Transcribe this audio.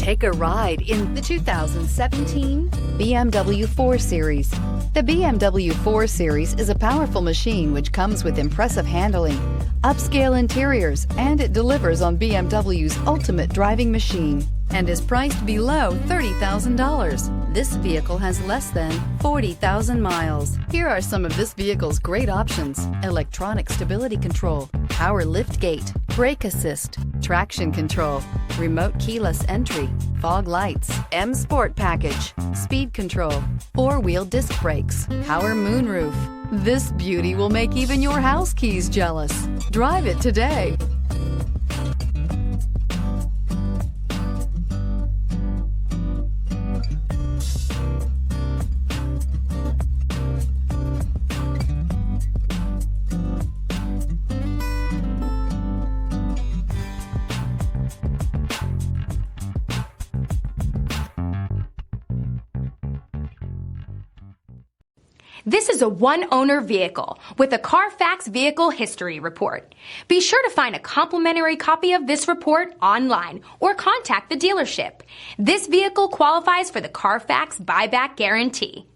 Take a ride in the 2017 BMW 4 Series. The BMW 4 Series is a powerful machine which comes with impressive handling, upscale interiors, and it delivers on BMW's ultimate driving machine and is priced below $30,000. This vehicle has less than 40,000 miles. Here are some of this vehicle's great options: electronic stability control, power liftgate, brake assist, traction control, remote keyless entry, fog lights, M Sport package, speed control, four-wheel disc brakes, power moonroof. This beauty will make even your house keys jealous. Drive it today. This is a one-owner vehicle with a Carfax Vehicle History Report. Be sure to find a complimentary copy of this report online or contact the dealership. This vehicle qualifies for the Carfax Buyback Guarantee.